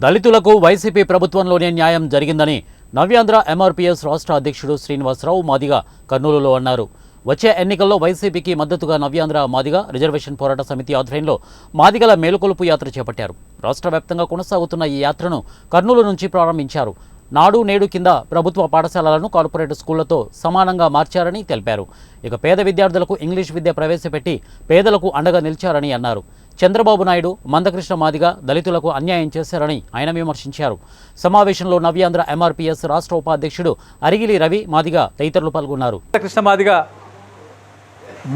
దళితులకు వైసీపీ ప్రభుత్వంలోనే న్యాయం జరిగిందని నవ్యాంధ్ర ఎంఆర్పీఎస్ రాష్ట్ర అధ్యక్షుడు శ్రీనివాసరావు మాదిగ కర్నూలులో అన్నారు. వచ్చే ఎన్నికల్లో వైసీపీకి మద్దతుగా నవ్యాంధ్ర మాదిగ రిజర్వేషన్ పోరాట సమితి ఆధ్వర్యంలో మాదిగల మేలుకొలుపు యాత్ర చేపట్టారు. రాష్ట్ర వ్యాప్తంగా కొనసాగుతున్న ఈ యాత్రను కర్నూలు నుంచి ప్రారంభించారు. నాడు నేడు కింద ప్రభుత్వ పాఠశాలలను కార్పొరేట్ స్కూళ్లతో సమానంగా మార్చారని తెలిపారు. ఇక పేద విద్యార్థులకు ఇంగ్లీష్ విద్య ప్రవేశపెట్టి పేదలకు అండగా నిలిచారని అన్నారు. చంద్రబాబు నాయుడు మందకృష్ణ మాదిగ దళితులకు అన్యాయం చేశారని ఆయన విమర్శించారు. సమావేశంలో నవ్యాంధ్ర ఎంఆర్పీఎస్ రాష్ట్ర ఉపాధ్యక్షుడు అరిగిలి రవి మాదిగ తదితరులు పాల్గొన్నారు. కృష్ణ మాదిగ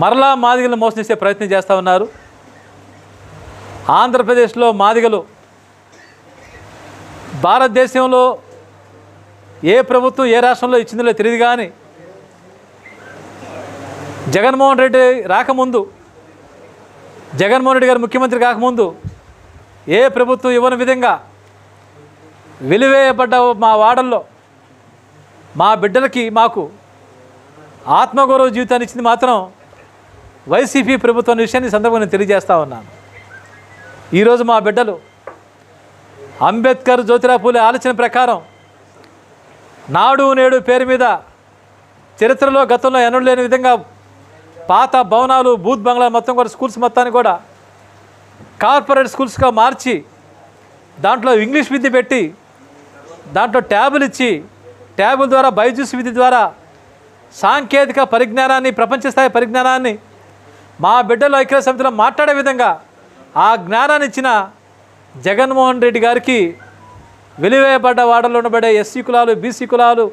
మరలా మాదిగలను మోసం చేసే ప్రయత్నం చేస్తూ ఉన్నారు. ఆంధ్రప్రదేశ్లో మాదిగలు భారతదేశంలో ఏ ప్రభుత్వం ఏ రాష్ట్రంలో ఇచ్చిందో తెలియదు, కానీ జగన్మోహన్ రెడ్డి రాకముందు, జగన్మోహన్ రెడ్డి గారు ముఖ్యమంత్రి కాకముందు ఏ ప్రభుత్వం ఇవ్వని విధంగా వెలివేయబడ్డ మా వాడల్లో మా బిడ్డలకి మాకు ఆత్మగౌరవ జీవితాన్ని ఇచ్చింది మాత్రం వైసీపీ ప్రభుత్వం విషయాన్ని సందర్భంగా నేను తెలియజేస్తూ ఉన్నాను. ఈరోజు మా బిడ్డలు అంబేద్కర్ జ్యోతిరావు పూలే ఆలోచన ప్రకారం నాడు నేడు పేరు మీద చరిత్రలో గతంలో ఎన్నడూ లేని విధంగా పాత భవనాలు, బూత్ బంగ్లా మొత్తం కూడా స్కూల్స్ మొత్తాన్ని కూడా కార్పొరేట్ స్కూల్స్గా మార్చి దాంట్లో ఇంగ్లీష్ విద్య పెట్టి దాంట్లో ట్యాబులు ఇచ్చి ట్యాబుల ద్వారా బైజూస్ విద్య ద్వారా సాంకేతిక పరిజ్ఞానాన్ని, ప్రపంచ స్థాయి పరిజ్ఞానాన్ని మా బిడ్డలు ఐక్యరాజ్య సమితిలో మాట్లాడే విధంగా ఆ జ్ఞానాన్ని ఇచ్చిన జగన్మోహన్ రెడ్డి గారికి వెలివేయబడ్డ వాడలో ఉండబడే ఎస్సీ కులాలు, బీసీ కులాలు